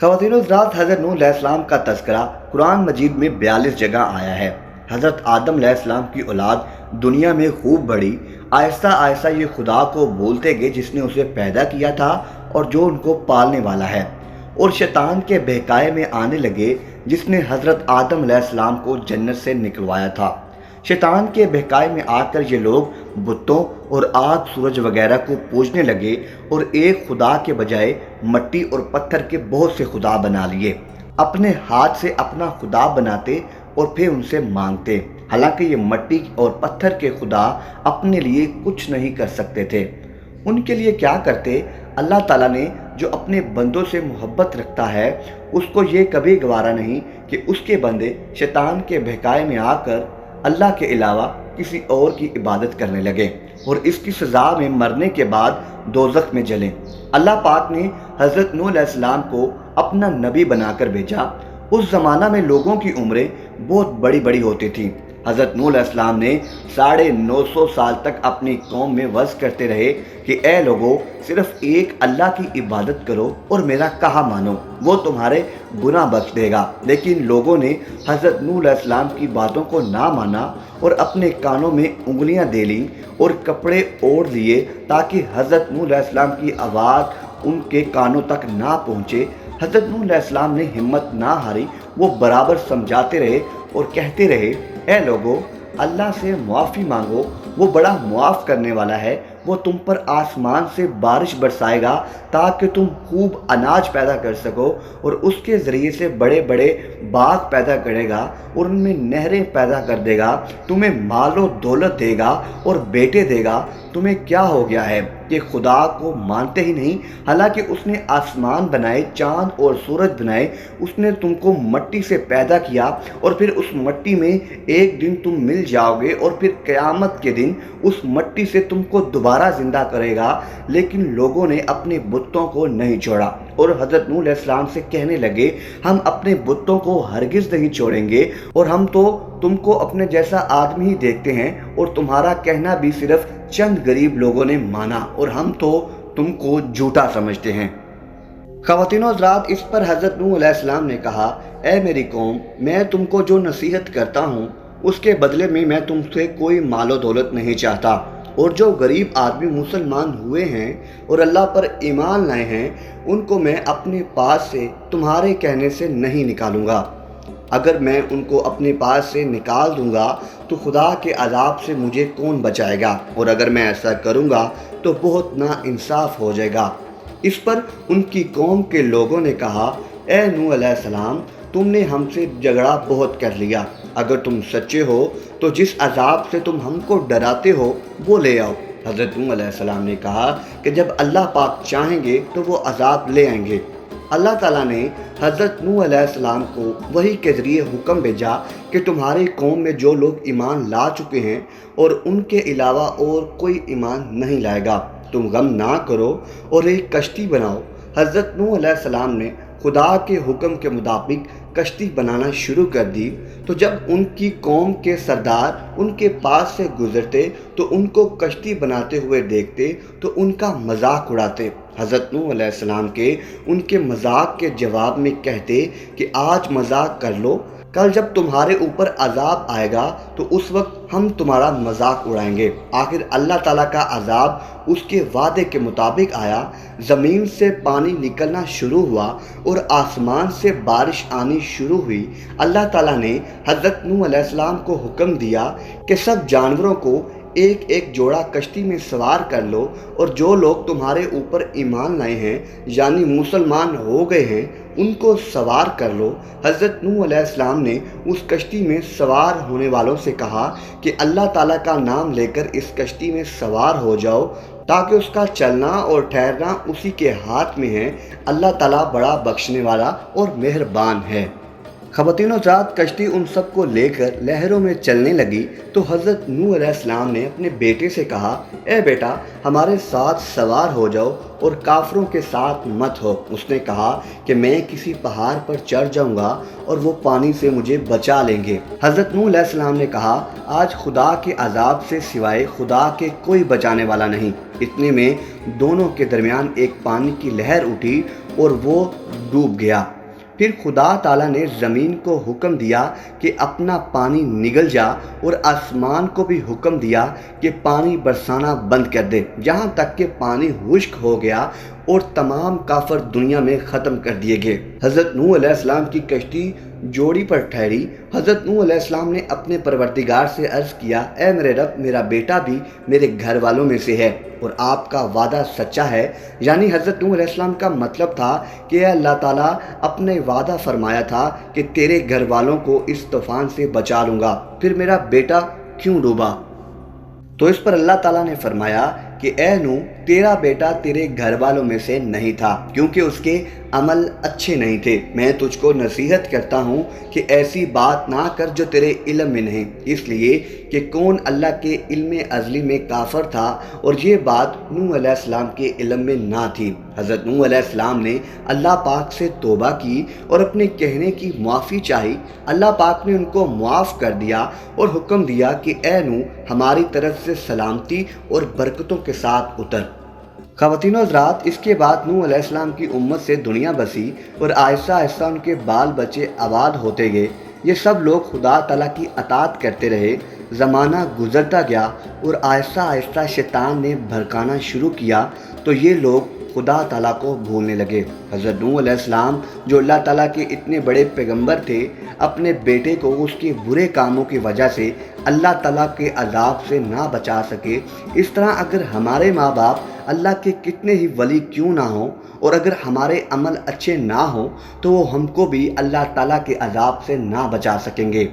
ख़वातीन और हज़रात, हज़रत नूह अलैहिस्सलाम का तज़किरा कुरान मजीद में 42 जगह आया है। हज़रत आदम अलैहिस्सलाम की औलाद दुनिया में खूब बढ़ी। आहिस्ता आहिस्ता ये खुदा को बोलते गए जिसने उसे पैदा किया था और जो उनको पालने वाला है, और शैतान के बहकाए में आने लगे जिसने हज़रत आदम अलैहिस्सलाम को जन्नत से निकलवाया था। शैतान के बहकाए में आकर ये लोग बुतों और आग सूरज वगैरह को पूजने लगे और एक खुदा के बजाय मट्टी और पत्थर के बहुत से खुदा बना लिए। अपने हाथ से अपना खुदा बनाते और फिर उनसे मांगते, हालांकि ये मट्टी और पत्थर के खुदा अपने लिए कुछ नहीं कर सकते थे। उनके लिए क्या करते? अल्लाह ताला ने जो अपने बंदों से मोहब्बत रखता है उसको ये कभी गवारा नहीं कि उसके बंदे शैतान के बहकाए में आकर अल्लाह के अलावा किसी और की इबादत करने लगे और इसकी सज़ा में मरने के बाद दोज़ख में जलें। अल्लाह पाक ने हज़रत नूह अलैहिस्सलाम को अपना नबी बनाकर भेजा। उस ज़माना में लोगों की उम्रें बहुत बड़ी बड़ी होती थी। हज़रत नूह अलैहिस्सलाम ने 950 साल तक अपनी कौम में वज़ करते रहे कि ए लोगों, सिर्फ एक अल्लाह की इबादत करो और मेरा कहा मानो, वो तुम्हारे गुनाह बख्श देगा। लेकिन लोगों ने हज़रत नूह अलैहिस्सलाम की बातों को ना माना और अपने कानों में उंगलियां दे लीं और कपड़े ओढ़ लिए ताकि हज़रत नूह अलैहिस्सलाम की आवाज़ उनके कानों तक ना पहुँचे। हज़रत नूह अलैहिस्सलाम ने हिम्मत ना हारी, वो बराबर समझाते रहे और कहते रहे, ए लोगों, अल्लाह से मुआफ़ी मांगो, वो बड़ा मुआफ़ करने वाला है। वो तुम पर आसमान से बारिश बरसाएगा ताकि तुम खूब अनाज पैदा कर सको और उसके ज़रिए से बड़े बड़े बाग पैदा करेगा और उनमें नहरें पैदा कर देगा। तुम्हें मालो दौलत देगा और बेटे देगा। तुम्हें क्या हो गया है कि खुदा को मानते ही नहीं? हालांकि उसने आसमान बनाए, चाँद और सूरज बनाए। उसने तुमको मट्टी से पैदा किया और फिर उस मट्टी में एक दिन तुम मिल जाओगे और फिर क़यामत के दिन उस मट्टी से तुमको दोबारा ज़िंदा करेगा। लेकिन लोगों ने अपने बुतों को नहीं छोड़ा और हज़रत नूह अलैहिस्सलाम से कहने लगे, हम अपने बुतों को हरगिज़ नहीं छोड़ेंगे और हम तो तुमको अपने जैसा आदमी ही देखते हैं और तुम्हारा कहना भी सिर्फ चंद गरीब लोगों ने माना और हम तो तुमको झूठा समझते हैं। ख़वातीन और हज़रात, इस पर हज़रत नूह अलैहिस्सलाम ने कहा, ए मेरी कौम, मैं तुमको जो नसीहत करता हूँ उसके बदले में मैं तुमसे कोई मालो दौलत नहीं चाहता, और जो गरीब आदमी मुसलमान हुए हैं और अल्लाह पर ईमान लाए हैं उनको मैं अपने पास से तुम्हारे कहने से नहीं निकालूंगा। अगर मैं उनको अपने पास से निकाल दूंगा तो खुदा के अज़ाब से मुझे कौन बचाएगा, और अगर मैं ऐसा करूंगा तो बहुत नाइंसाफ़ हो जाएगा। इस पर उनकी कौम के लोगों ने कहा, ए नूह अलैहिस्सलाम, तुमने हमसे झगड़ा बहुत कर लिया। अगर तुम सच्चे हो तो जिस अज़ाब से तुम हमको डराते हो वो ले आओ। हज़रत नूह अलैहिस्सलाम ने कहा कि जब अल्लाह पाक चाहेंगे तो वो अज़ाब ले आएंगे। अल्लाह ताला ने हज़रत नूह अलैहिस्सलाम को वही के ज़रिए हुक्म भेजा कि तुम्हारी कौम में जो लोग ईमान ला चुके हैं और उनके अलावा और कोई ईमान नहीं लाएगा, तुम गम ना करो और एक कश्ती बनाओ। हज़रत नूह अलैहिस्सलाम ने खुदा के हुक्म के मुताबिक कश्ती बनाना शुरू कर दी। तो जब उनकी कौम के सरदार उनके पास से गुजरते तो उनको कश्ती बनाते हुए देखते तो उनका मजाक उड़ाते। हज़रत नूह अलैहिस्सलाम के उनके मजाक के जवाब में कहते कि आज मजाक कर लो, कल जब तुम्हारे ऊपर अजाब आएगा तो उस वक्त हम तुम्हारा मजाक उड़ाएंगे। आखिर अल्लाह ताला का अजाब उसके वादे के मुताबिक आया। ज़मीन से पानी निकलना शुरू हुआ और आसमान से बारिश आनी शुरू हुई। अल्लाह ताला ने हज़रत नूह अलैहिस्सलाम को हुक्म दिया कि सब जानवरों को एक एक जोड़ा कश्ती में सवार कर लो और जो लोग तुम्हारे ऊपर ईमान लाए हैं यानी मुसलमान हो गए हैं उनको सवार कर लो। हज़रत नूह अलैहिस्सलाम ने उस कश्ती में सवार होने वालों से कहा कि अल्लाह ताला का नाम लेकर इस कश्ती में सवार हो जाओ ताकि उसका चलना और ठहरना उसी के हाथ में है। अल्लाह ताला बड़ा बख्शने वाला और मेहरबान है। ख़वातीन और हज़रात, कश्ती उन सब को लेकर लहरों में चलने लगी तो हज़रत नूह अलैहिस्सलाम ने अपने बेटे से कहा, ए बेटा, हमारे साथ सवार हो जाओ और काफिरों के साथ मत हो। उसने कहा कि मैं किसी पहाड़ पर चढ़ जाऊंगा और वो पानी से मुझे बचा लेंगे। हज़रत नूह अलैहिस्सलाम ने कहा, आज खुदा के अजाब से सिवाय खुदा के कोई बचाने वाला नहीं। इतने में दोनों के दरमियान एक पानी की लहर उठी اور وہ ڈوب گیا۔ پھر خدا تعالیٰ نے زمین کو حکم دیا کہ اپنا پانی نگل جا، اور آسمان کو بھی حکم دیا کہ پانی برسانا بند کر دے، جہاں تک کہ پانی خشک ہو گیا اور تمام کافر دنیا میں ختم کر دیے گئے۔ حضرت نوح علیہ السلام کی کشتی جوڑی پر ٹھہری۔ حضرت نوح علیہ السلام نے اپنے پروردگار سے عرض کیا، اے میرے رب، میرا بیٹا بھی میرے گھر والوں میں سے ہے اور آپ کا وعدہ سچا ہے۔ یعنی حضرت نوح علیہ السلام کا مطلب تھا کہ اے اللہ تعالیٰ، اپنے وعدہ فرمایا تھا کہ تیرے گھر والوں کو اس طوفان سے بچا لوں گا، پھر میرا بیٹا کیوں ڈوبا؟ تو اس پر اللہ تعالیٰ نے فرمایا کہ اے نوح، تیرا بیٹا تیرے گھر والوں میں سے نہیں تھا، کیونکہ اس کے عمل اچھے نہیں تھے۔ میں تجھ کو نصیحت کرتا ہوں کہ ایسی بات نہ کر جو تیرے علم میں نہیں، اس لیے کہ کون اللہ کے علم ازلی میں کافر تھا، اور یہ بات نوح علیہ السلام کے علم میں نہ تھی۔ حضرت نوح علیہ السلام نے اللہ پاک سے توبہ کی اور اپنے کہنے کی معافی چاہی۔ اللہ پاک نے ان کو معاف کر دیا اور حکم دیا کہ اے نوح، ہماری طرف سے سلامتی اور برکتوں کے ساتھ اتر۔ خواتین و حضرات، اس کے بعد نوح علیہ السلام کی امت سے دنیا بسی اور آہستہ آہستہ ان کے بال بچے آباد ہوتے گئے۔ یہ سب لوگ خدا تعالیٰ کی اطاعت کرتے رہے۔ زمانہ گزرتا گیا اور آہستہ آہستہ شیطان نے بھڑکانا شروع کیا تو یہ لوگ خدا تعالیٰ کو بھولنے لگے۔ حضرت نوح علیہ السلام، جو اللہ تعالیٰ کے اتنے بڑے پیغمبر تھے، اپنے بیٹے کو اس کے برے کاموں کی وجہ سے اللہ تعالیٰ کے عذاب سے نہ بچا سکے۔ اس طرح اگر ہمارے ماں باپ اللہ کے کتنے ہی ولی کیوں نہ ہوں، اور اگر ہمارے عمل اچھے نہ ہوں، تو وہ ہم کو بھی اللہ تعالیٰ کے عذاب سے نہ بچا سکیں گے۔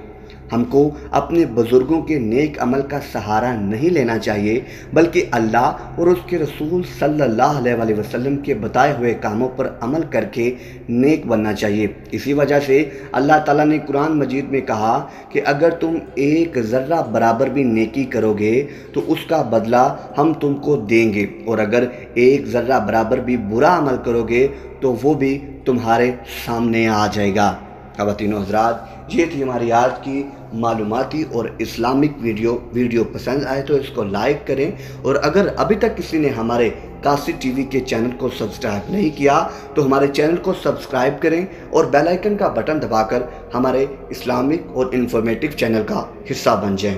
ہم کو اپنے بزرگوں کے نیک عمل کا سہارا نہیں لینا چاہیے، بلکہ اللہ اور اس کے رسول صلی اللہ علیہ وآلہ وسلم کے بتائے ہوئے کاموں پر عمل کر کے نیک بننا چاہیے۔ اسی وجہ سے اللہ تعالیٰ نے قرآن مجید میں کہا کہ اگر تم ایک ذرہ برابر بھی نیکی کرو گے تو اس کا بدلہ ہم تم کو دیں گے، اور اگر ایک ذرہ برابر بھی برا عمل کرو گے تو وہ بھی تمہارے سامنے آ جائے گا۔ خواتین و حضرات، یہ تھی ہماری آج کی معلوماتی اور اسلامک ویڈیو پسند آئے تو اس کو لائک کریں، اور اگر ابھی تک کسی نے ہمارے قاصد ٹی وی کے چینل کو سبسکرائب نہیں کیا تو ہمارے چینل کو سبسکرائب کریں اور بیل آئیکن کا بٹن دبا کر ہمارے اسلامک اور انفارمیٹیو چینل کا حصہ بن جائیں۔